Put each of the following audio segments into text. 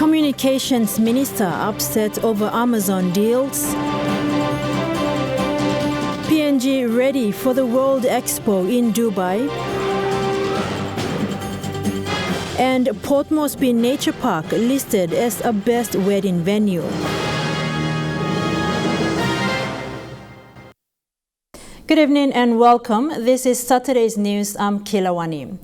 Communications Minister upset over Amazon deals. PNG ready for the World Expo in Dubai. And Port Moresby Nature Park listed as a best wedding venue. Good evening and welcome. This is Saturday's news. I'm Kilawani.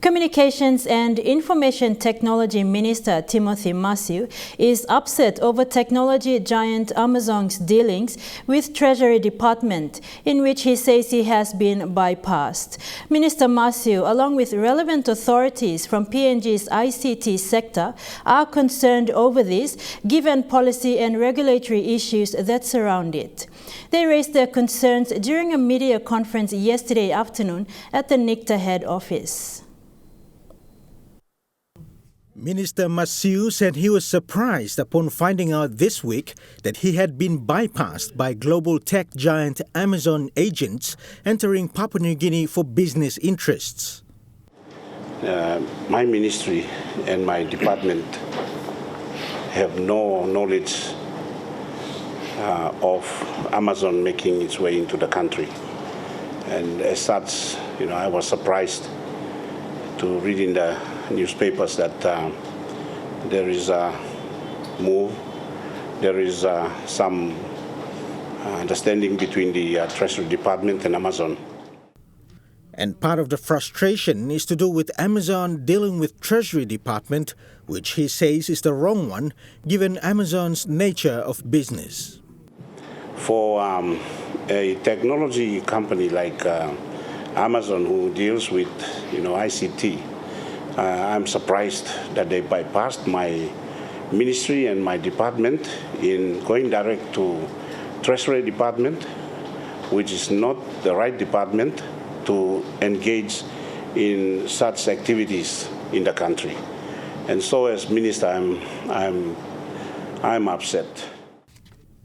Communications and Information Technology Minister Timothy Massieu is upset over technology giant Amazon's dealings with Treasury Department, in which he says he has been bypassed. Minister Massieu, along with relevant authorities from PNG's ICT sector, are concerned over this, given policy and regulatory issues that surround it. They raised their concerns during a media conference yesterday afternoon at the NICTA head office. Minister Massieu said he was surprised upon finding out this week that he had been bypassed by global tech giant Amazon agents entering Papua New Guinea for business interests. My ministry and my department have no knowledge of Amazon making its way into the country. And as such, I was surprised to read in the newspapers that there is a move, there is some understanding between the Treasury Department and Amazon. And part of the frustration is to do with Amazon dealing with Treasury Department, which he says is the wrong one, given Amazon's nature of business. For a technology company like Amazon, who deals with ICT, I'm surprised that they bypassed my ministry and my department in going direct to Treasury Department, which is not the right department to engage in such activities in the country. And so, as minister, I'm upset.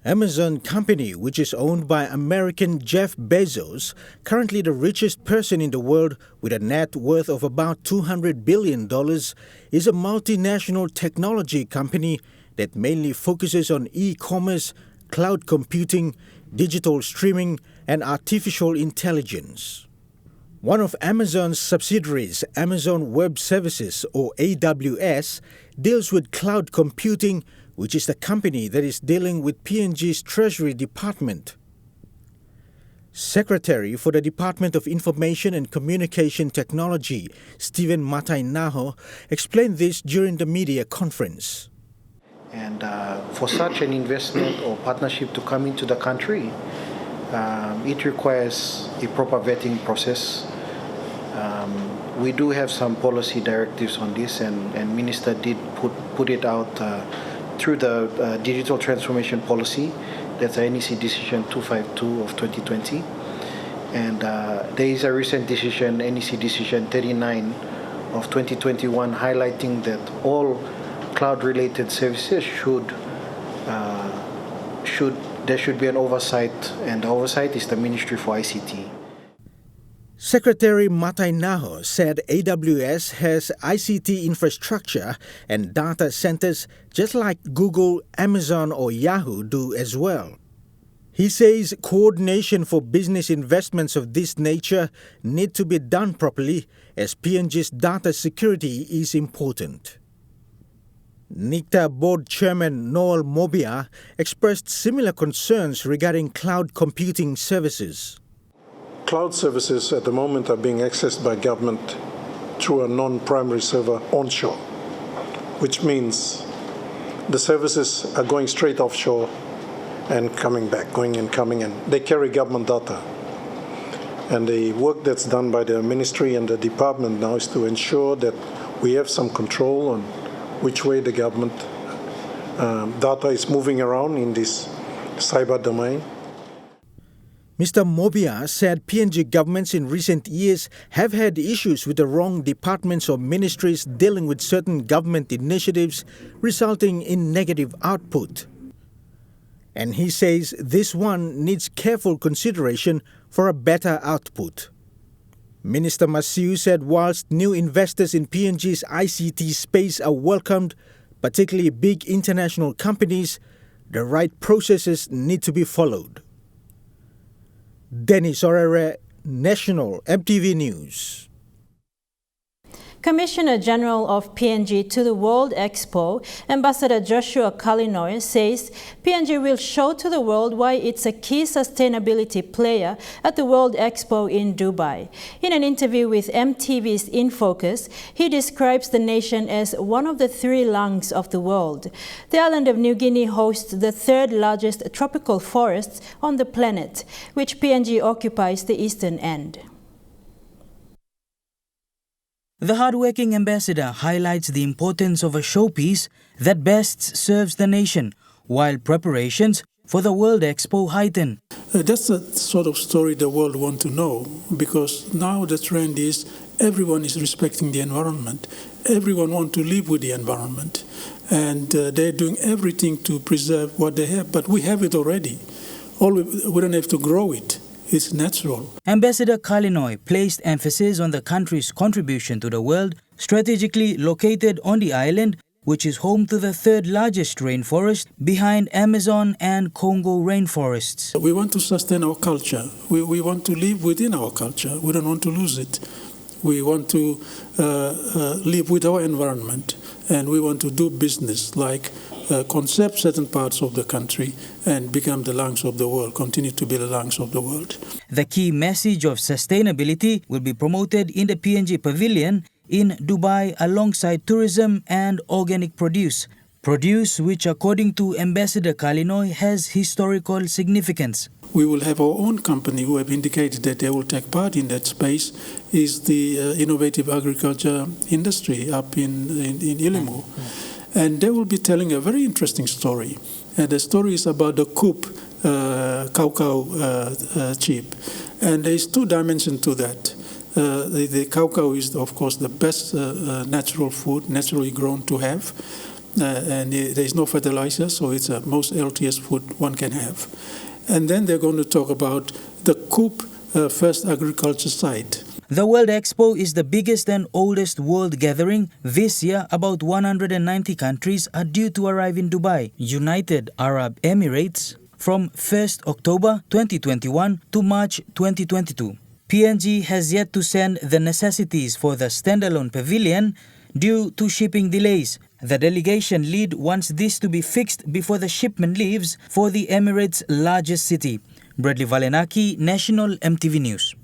Amazon company, which is owned by American Jeff Bezos, currently the richest person in the world with a net worth of about $200 billion, is a multinational technology company that mainly focuses on e-commerce, cloud computing, digital streaming, and artificial intelligence. One of Amazon's subsidiaries, Amazon Web Services, or AWS, deals with cloud computing, which is the company that is dealing with PNG's Treasury Department. Secretary for the Department of Information and Communication Technology, Stephen Matainaho, explained this during the media conference. And for such an investment or partnership to come into the country, it requires a proper vetting process. We do have some policy directives on this, and Minister did put it out through the Digital Transformation Policy. That's the NEC Decision 252 of 2020. And there is a recent decision, NEC Decision 39 of 2021, highlighting that all cloud-related services there should be an oversight, and the oversight is the Ministry for ICT. Secretary Matainaho said AWS has ICT infrastructure and data centers just like Google, Amazon or Yahoo do as well. He says coordination for business investments of this nature need to be done properly, as PNG's data security is important. NICTA Board Chairman Noel Mobia expressed similar concerns regarding cloud computing services. Cloud services at the moment are being accessed by government through a non-primary server onshore, which means the services are going straight offshore and coming back, going and coming in. They carry government data. And the work that's done by the ministry and the department now is to ensure that we have some control on which way the government data is moving around in this cyber domain. Mr. Mobia said PNG governments in recent years have had issues with the wrong departments or ministries dealing with certain government initiatives, resulting in negative output. And he says this one needs careful consideration for a better output. Minister Massieu said whilst new investors in PNG's ICT space are welcomed, particularly big international companies, the right processes need to be followed. Dennis Orere, National EMTV News. Commissioner General of PNG to the World Expo, Ambassador Joshua Kalinoy, says PNG will show to the world why it's a key sustainability player at the World Expo in Dubai. In an interview with EMTV's In Focus, he describes the nation as one of the three lungs of the world. The island of New Guinea hosts the third largest tropical forests on the planet, which PNG occupies the eastern end. The hardworking ambassador highlights the importance of a showpiece that best serves the nation, while preparations for the World Expo heighten. That's the sort of story the world wants to know, because now the trend is everyone is respecting the environment. Everyone wants to live with the environment, and they're doing everything to preserve what they have. But we have it already. We don't have to grow it. It's natural. Ambassador Kalinoy placed emphasis on the country's contribution to the world, strategically located on the island, which is home to the third largest rainforest behind Amazon and Congo rainforests. We want to sustain our culture. We want to live within our culture. We don't want to lose it. We want to live with our environment, and we want to do business like concept certain parts of the country and become the lungs of the world, continue to be the lungs of the world. The key message of sustainability will be promoted in the PNG Pavilion in Dubai alongside tourism and organic produce. Produce which, according to Ambassador Kalinoy, has historical significance. We will have our own company who have indicated that they will take part in that space, is the innovative agriculture industry up in Ilimu. And they will be telling a very interesting story. And the story is about the coop cacao chip. And there's two dimensions to that. The cacao is, of course, the best natural food, naturally grown to have. And there is no fertilizer, so it's the most healthiest food one can have. And then they're going to talk about the coop first agriculture site. The World Expo is the biggest and oldest world gathering. This year, about 190 countries are due to arrive in Dubai, United Arab Emirates, from 1st October 2021 to March 2022. PNG has yet to send the necessities for the standalone pavilion due to shipping delays. The delegation lead wants this to be fixed before the shipment leaves for the Emirates' largest city. Bradley Valenaki, National EMTV News.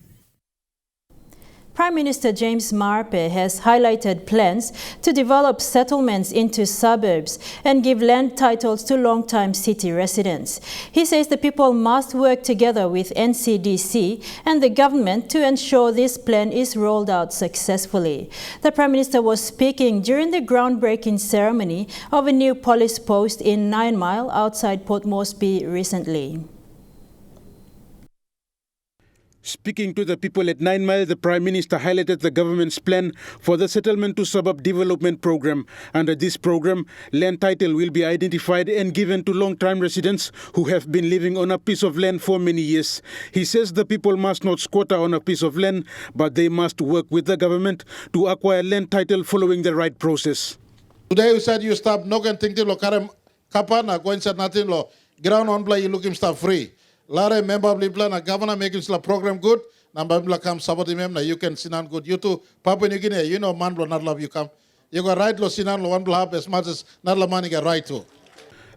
Prime Minister James Marape has highlighted plans to develop settlements into suburbs and give land titles to long-time city residents. He says the people must work together with NCDC and the government to ensure this plan is rolled out successfully. The Prime Minister was speaking during the groundbreaking ceremony of a new police post in 9 Mile outside Port Moresby recently. Speaking to the people at 9 Mile, the Prime Minister highlighted the government's plan for the Settlement to Suburb Development Program. Under this program, land title will be identified and given to long-time residents who have been living on a piece of land for many years. He says the people must not squatter on a piece of land, but they must work with the government to acquire land title following the right process. Today you said you stop knocking things lo karem kapana going said nothing lo ground on play you looking stuff free. Lare member plan a governor making the program good. Number come saboti mem na you can sinan good. You too, Papua New Guinea, you know man lo not love you come. You got right lo sinan lo one have as much as not la money get right to.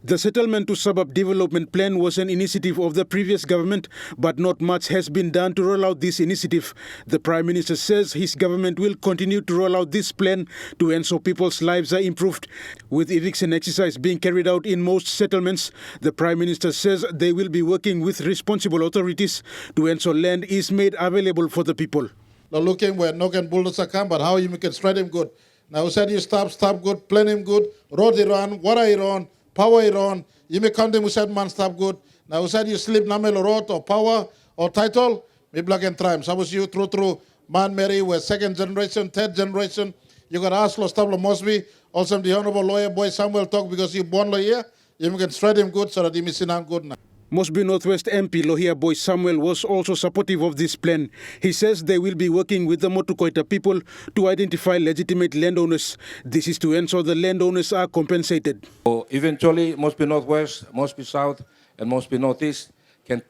The Settlement to Suburb Development Plan was an initiative of the previous government, but not much has been done to roll out this initiative. The Prime Minister says his government will continue to roll out this plan to ensure people's lives are improved. With eviction exercise being carried out in most settlements, the Prime Minister says they will be working with responsible authorities to ensure land is made available for the people. Now looking where no can bulldozer come, but how you make it straight him good. Now said you stop good, plan him good, road Iran, water Iran, power Iran, you may count them who said man stop good. Now who said you sleep namel road or power or title, me black and try. Suppose you through man Mary were second generation, third generation. You got ask lo stop lo Moresby, also the honorable lawyer boy Samuel talk because you born lawyer, you can straight him good so that you may sit good now. Moresby Northwest MP Lohia Boy Samuel was also supportive of this plan. He says they will be working with the Motukoita people to identify legitimate landowners. This is to ensure the landowners are compensated. So eventually, Moresby Northwest, Moresby South, and Moresby Northeast can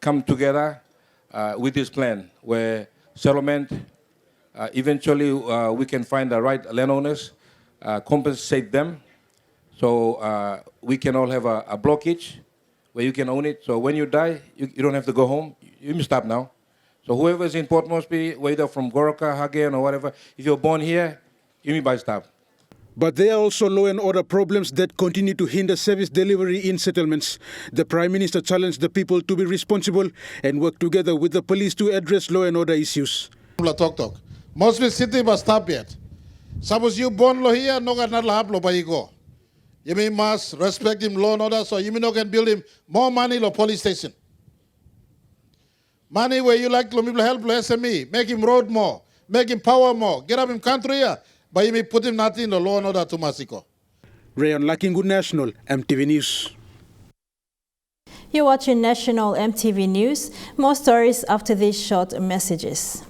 come together with this plan, where settlement, eventually we can find the right landowners, compensate them, so we can all have a blockage where you can own it. So when you die, you don't have to go home. You may stop now. So whoever is in Port Moresby, whether from Goroka, Hagen, or whatever, if you're born here, you may buy stop. But there are also law and order problems that continue to hinder service delivery in settlements. The Prime Minister challenged the people to be responsible and work together with the police to address law and order issues. Talk. Moresby City must stop yet. Suppose you born lo here, no can not have lo by go. You may must respect him law and order, so you may not can build him more money lo police station. Money where you like to help lo SME, make him road more, make him power more, get up in country here, but you may put him nothing in the law and order to Masiko. Rayon Lakingu National, MTV News. You're watching National MTV News. More stories after these short messages.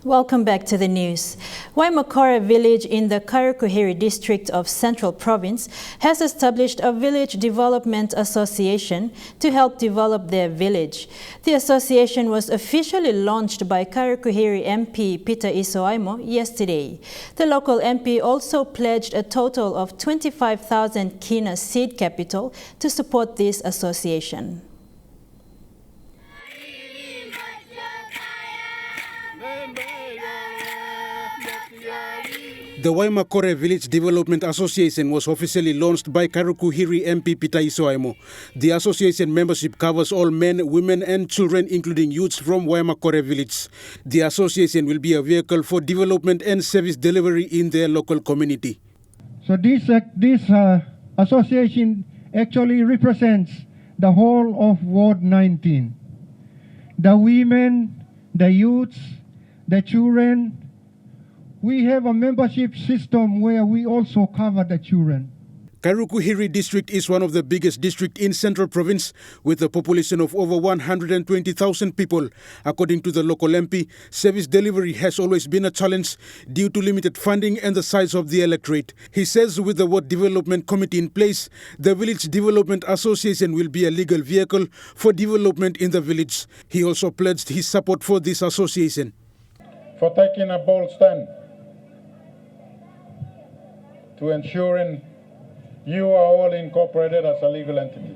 Welcome back to the news. Waimakore village in the Karukuhiri district of Central Province has established a village development association to help develop their village. The association was officially launched by Karukuhiri MP Peter Isoaimo yesterday. The local MP also pledged a total of 25,000 kina seed capital to support this association. The Waimakore Village Development Association was officially launched by Karukuhiri MP Peter Isoaimo. The association membership covers all men, women and children, including youths from Waimakore Village. The association will be a vehicle for development and service delivery in their local community. So this association actually represents the whole of Ward 19. The women, the youths, the children. We have a membership system where we also cover the children. Karukuhiri district is one of the biggest districts in Central Province with a population of over 120,000 people. According to the local MP, service delivery has always been a challenge due to limited funding and the size of the electorate. He says with the Ward Development Committee in place, the Village Development Association will be a legal vehicle for development in the village. He also pledged his support for this association. For taking a bold stand to ensuring you are all incorporated as a legal entity,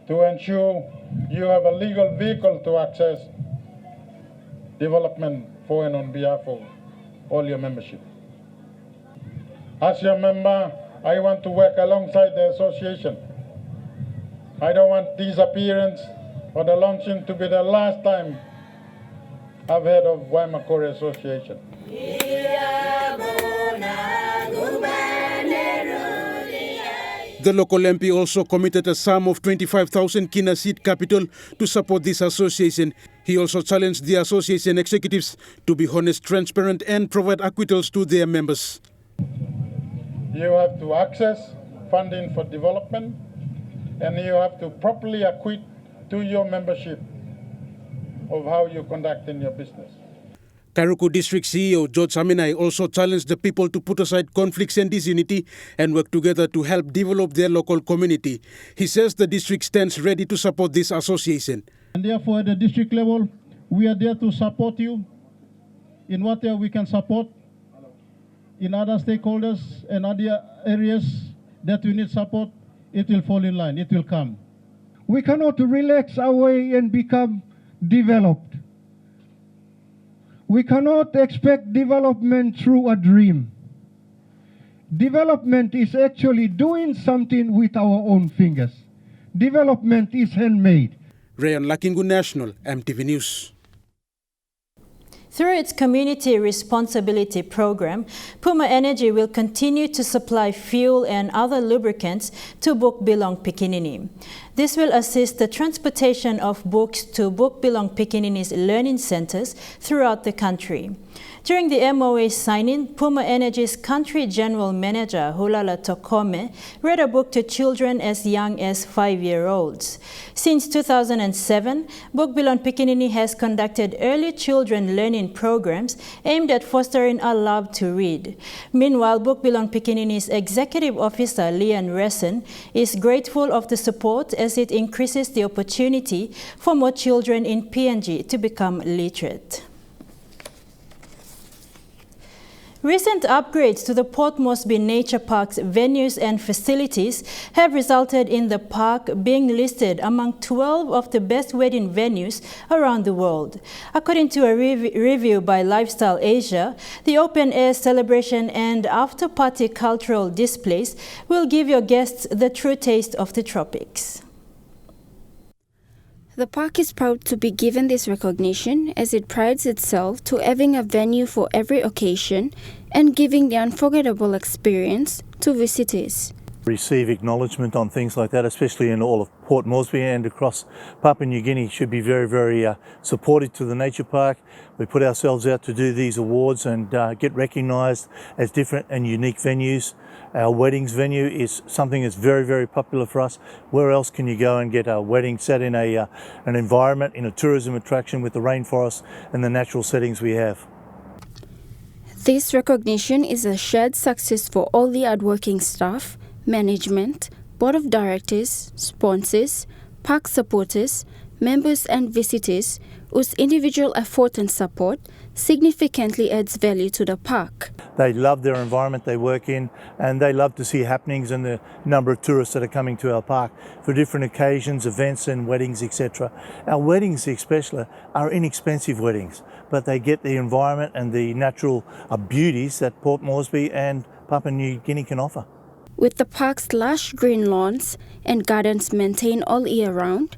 to ensure you have a legal vehicle to access development for and on behalf of all your membership. As your member, I want to work alongside the association. I don't want this appearance or the launching to be the last time I've heard of Waimakore Association. The local MP also committed a sum of 25,000 kina seed capital to support this association. He also challenged the association executives to be honest, transparent and provide acquittals to their members. You have to access funding for development and you have to properly acquit to your membership of how you conduct in your business. Karuku District CEO George Aminai also challenged the people to put aside conflicts and disunity and work together to help develop their local community. He says the district stands ready to support this association. And therefore at the district level, we are there to support you in whatever we can support, in other stakeholders and other areas that we need support. It will fall in line, it will come. We cannot relax our way and become developed. We cannot expect development through a dream. Development is actually doing something with our own fingers. Development is handmade. Rayon Lakingu National, MTV News. Through its Community Responsibility Program, Puma Energy will continue to supply fuel and other lubricants to Buk Bilong Pikinini. This will assist the transportation of books to Buk Bilong Pikinini's learning centers throughout the country. During the MOA signing, Puma Energy's Country General Manager, Hulala Tokome, read a book to children as young as 5-year-olds. Since 2007, Buk Bilong Pikinini has conducted early children learning programs aimed at fostering a love to read. Meanwhile, Buk Bilong Pikinini's Executive Officer, Lian Ressen, is grateful of the support as it increases the opportunity for more children in PNG to become literate. Recent upgrades to the Port Moresby Nature Park's venues and facilities have resulted in the park being listed among 12 of the best wedding venues around the world. According to a review by Lifestyle Asia, the open-air celebration and after-party cultural displays will give your guests the true taste of the tropics. The park is proud to be given this recognition as it prides itself to having a venue for every occasion and giving the unforgettable experience to visitors. Receive acknowledgement on things like that, especially in all of Port Moresby and across Papua New Guinea, should be very, very supportive to the nature park. We put ourselves out to do these awards and get recognised as different and unique venues. Our weddings venue is something that's very, very popular for us. Where else can you go and get a wedding set in an environment, in a tourism attraction with the rainforest and the natural settings we have? This recognition is a shared success for all the hardworking staff, management, board of directors, sponsors, park supporters, members and visitors whose individual effort and support significantly adds value to the park. They love their environment they work in, and they love to see happenings and the number of tourists that are coming to our park for different occasions, events and weddings, etc. Our weddings especially are inexpensive weddings, but they get the environment and the natural beauties that Port Moresby and Papua New Guinea can offer. With the park's lush green lawns and gardens maintained all year round,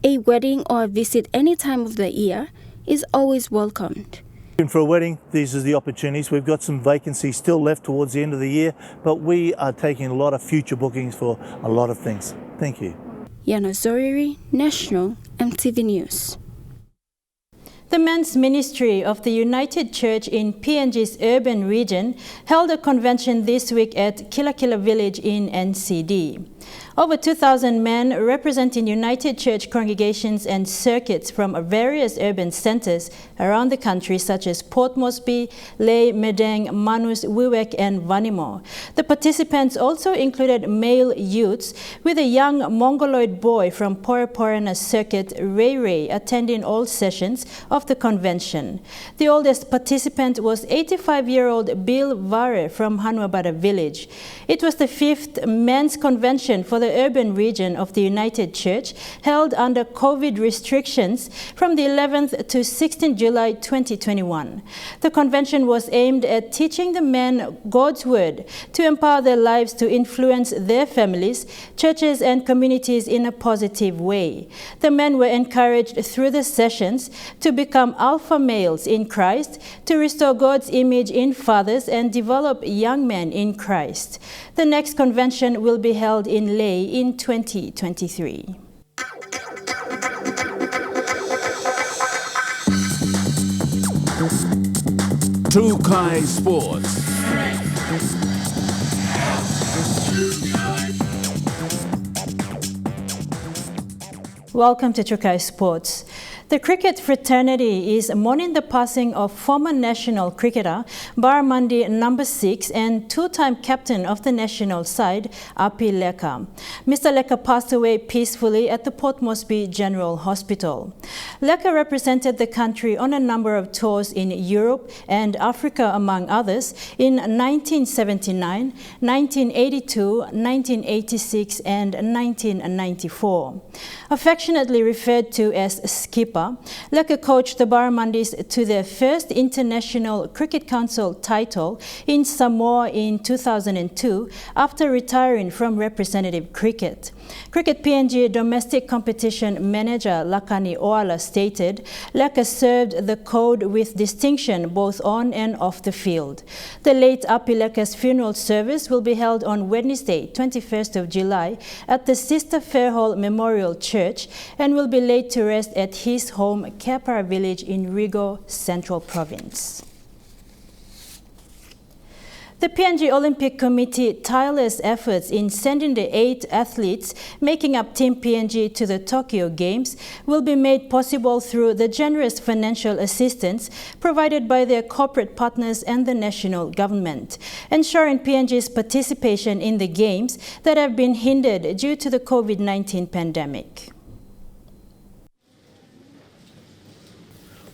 a wedding or a visit any time of the year is always welcomed. For a wedding, these are the opportunities. We've got some vacancies still left towards the end of the year, but we are taking a lot of future bookings for a lot of things. Thank you. Yana Zoriri, National EMTV News. The Men's Ministry of the United Church in PNG's urban region held a convention this week at Kilakila Village in NCD. Over 2,000 men representing United Church congregations and circuits from various urban centers around the country such as Port Moresby, Lae, Medang, Manus, Wewak and Vanimo. The participants also included male youths, with a young Mongoloid boy from Poreporana circuit, Ray Ray, attending all sessions of the convention. The oldest participant was 85-year-old Bill Vare from Hanuabada village. It was the 5th men's convention for the urban region of the United Church, held under COVID restrictions from the 11th to 16th July 2021. The convention was aimed at teaching the men God's word to empower their lives to influence their families, churches and communities in a positive way. The men were encouraged through the sessions to become alpha males in Christ, to restore God's image in fathers and develop young men in Christ. The next convention will be held in Lae in 2023. Trukai Sports. Welcome to Trukai Sports. The cricket fraternity is mourning the passing of former national cricketer Baramandi No. 6 and two-time captain of the national side, Api Leka. Mr. Leka passed away peacefully at the Port Moresby General Hospital. Leka represented the country on a number of tours in Europe and Africa, among others, in 1979, 1982, 1986 and 1994. Affectionately referred to as Skipper, Mustafa, Leka coached the Barramundis to their first International Cricket Council title in Samoa in 2002 after retiring from representative cricket. Cricket PNG domestic competition manager Lakani Oala stated Leka served the code with distinction both on and off the field. The late Api Leka's funeral service will be held on Wednesday, 21st of July at the Sister Fairhall Memorial Church and will be laid to rest at his home, Kapara Village in Rigo, Central Province. The PNG Olympic Committee tireless efforts in sending the 8 athletes making up Team PNG to the Tokyo Games will be made possible through the generous financial assistance provided by their corporate partners and the national government, ensuring PNG's participation in the Games that have been hindered due to the COVID-19 pandemic.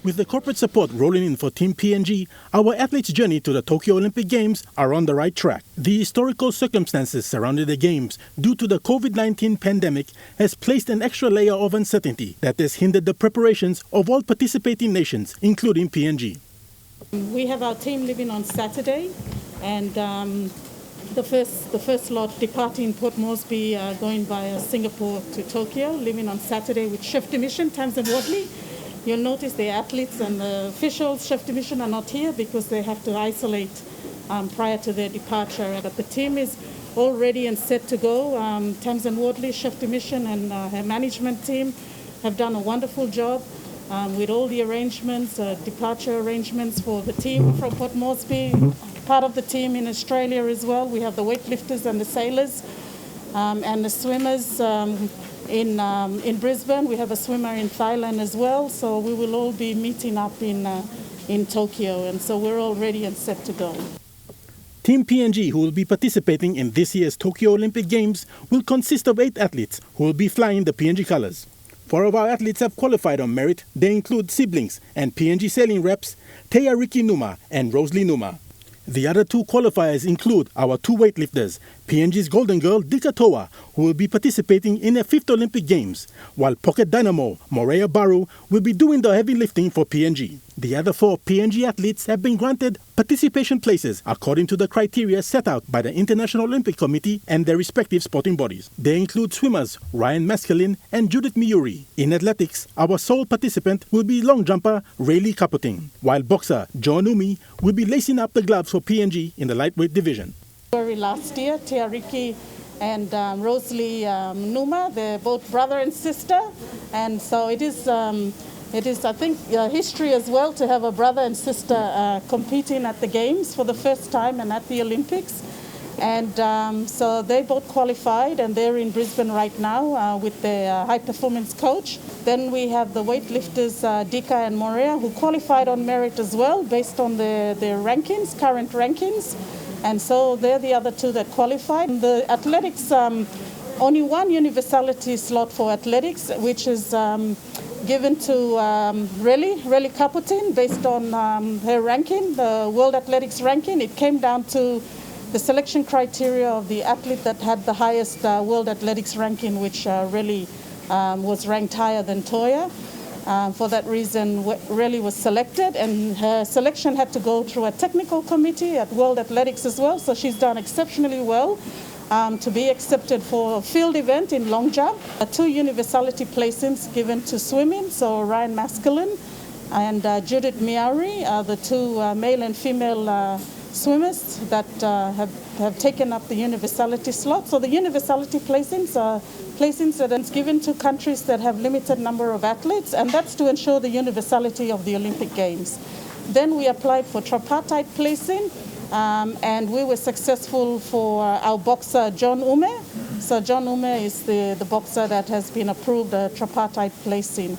With the corporate support rolling in for Team PNG, our athletes' journey to the Tokyo Olympic Games are on the right track. The historical circumstances surrounding the Games due to the COVID-19 pandemic has placed an extra layer of uncertainty that has hindered the preparations of all participating nations, including PNG. We have our team leaving on Saturday, and the first lot departing Port Moresby going via Singapore to Tokyo, leaving on Saturday with Chef de Mission, Tamsin Wadley. You'll notice the athletes and the officials, Chef de Mission, are not here because they have to isolate prior to their departure. But the team is all ready and set to go. Tamsin Wadley, Chef de Mission, and her management team have done a wonderful job with all the arrangements, departure arrangements for the team from Port Moresby. Part of the team in Australia as well. We have the weightlifters and the sailors and the swimmers. In Brisbane, we have a swimmer in Thailand as well, so we will all be meeting up in Tokyo, and so we're all ready and set to go. Team PNG, who will be participating in this year's Tokyo Olympic Games, will consist of 8 athletes who will be flying the PNG colours. 4 of our athletes have qualified on merit. They include siblings and PNG sailing reps, Teya Riki Numa and Rosalie Numa. The other 2 qualifiers include our 2 weightlifters, PNG's Golden Girl Dika Toa, who will be participating in her 5th Olympic Games, while Pocket Dynamo Morea Baru will be doing the heavy lifting for PNG. The other 4 PNG athletes have been granted participation places according to the criteria set out by the International Olympic Committee and their respective sporting bodies. They include swimmers Ryan Maskelin and Judith Miuri. In athletics, our sole participant will be long jumper Rayleigh Capoting, while boxer Joan Umi will be lacing up the gloves for PNG in the lightweight division. Last year, Teya Riki and Rosalie Numa, they're both brother and sister, and so it is, I think, history as well to have a brother and sister competing at the Games for the first time and at the Olympics. And so they both qualified, and they're in Brisbane right now with their high-performance coach. Then we have the weightlifters, Dika and Morea, who qualified on merit as well, based on their rankings, current rankings. And so they're the other 2 that qualified. The athletics, only 1 universality slot for athletics, which is given to Rayleigh Capoting based on her ranking, the World Athletics ranking. It came down to the selection criteria of the athlete that had the highest World Athletics ranking, which Rayleigh was ranked higher than Toya. For that reason, Rayleigh was selected, and her selection had to go through a technical committee at World Athletics as well, so she's done exceptionally well to be accepted for a field event in long jump. 2 universality placements given to swimming, so Ryan Maskelin and Judith Miuri are the 2 male and female swimmers that have taken up the universality slot. So the universality placings are placings that are given to countries that have limited number of athletes, and that's to ensure the universality of the Olympic Games. Then we applied for tripartite placing, and we were successful for our boxer John Ume. So John Ume is the boxer that has been approved a tripartite placing.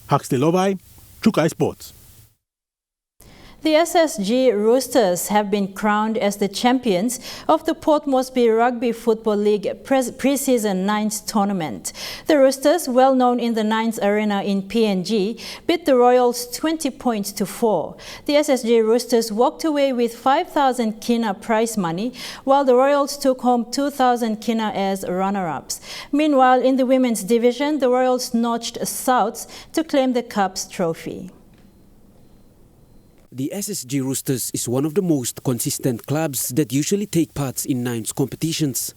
Huxley Lobai, Chukai Sports. The SSG Roosters have been crowned as the champions of the Port Moresby Rugby Football League pre-season 9s tournament. The Roosters, well known in the 9s arena in PNG, beat the Royals 20 points to 4. The SSG Roosters walked away with 5,000 kina prize money, while the Royals took home 2,000 kina as runner-ups. Meanwhile, in the women's division, the Royals notched south to claim the Cup's trophy. The SSG Roosters is one of the most consistent clubs that usually take part in Nines competitions.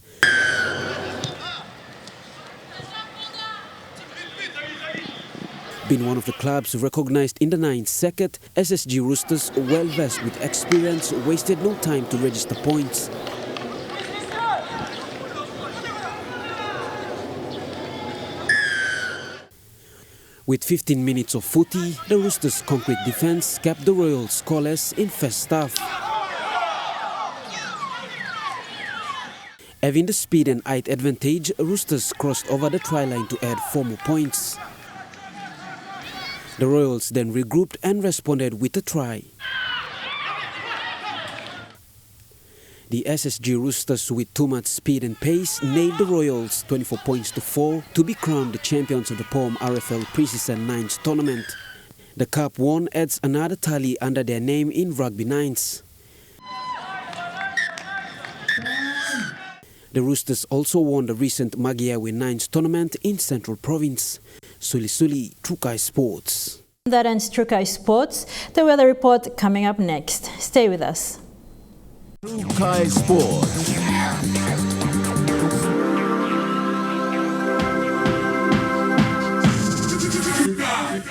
Being one of the clubs recognized in the Nines circuit, SSG Roosters, well versed with experience, wasted no time to register points. With 15 minutes of footy, the Roosters' concrete defense kept the Royals scoreless in first half. Having the speed and height advantage, Roosters crossed over the try line to add 4 more points. The Royals then regrouped and responded with a try. The SSG Roosters, with too much speed and pace, nailed the Royals 24 points to 4 to be crowned the champions of the POM RFL Pre-Season Nines tournament. The Cup won adds another tally under their name in Rugby Nines. The Roosters also won the recent Magiawe Nines tournament in Central Province. Suli, Trukai Sports. That ends Trukai Sports. The weather report coming up next. Stay with us. Trukai Sports.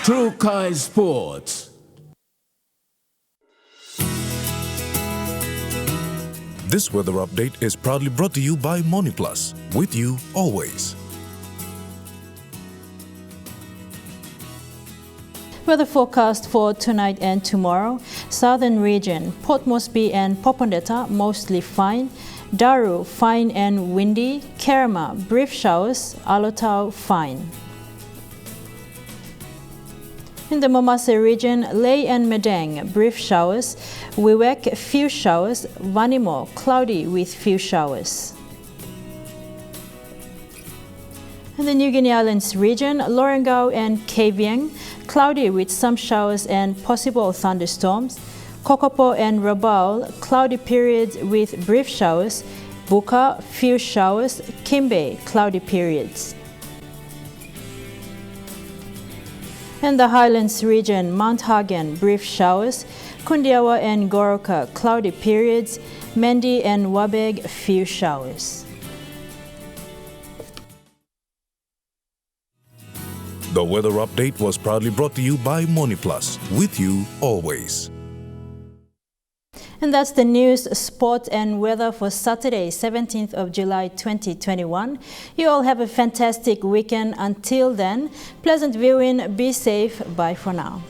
Trukai Sports. This weather update is proudly brought to you by MoniPlus, with you always. Weather forecast for tonight and tomorrow. Southern region, Port Moresby and Popondetta mostly fine. Daru fine and windy. Kerema brief showers. Alotau fine. In the Momase region, Ley and Medang brief showers. Wewak few showers. Vanimo cloudy with few showers. In the New Guinea Islands region, Lorengau and Kavieng, cloudy with some showers and possible thunderstorms. Kokopo and Rabaul, cloudy periods with brief showers. Buka, few showers. Kimbe, cloudy periods. In the Highlands region, Mount Hagen, brief showers. Kundiawa and Goroka, cloudy periods. Mendi and Wabeg, few showers. The weather update was proudly brought to you by MoniPlus, with you always. And that's the news, sport and weather for Saturday, 17th of July 2021. You all have a fantastic weekend. Until then, pleasant viewing, be safe, bye for now.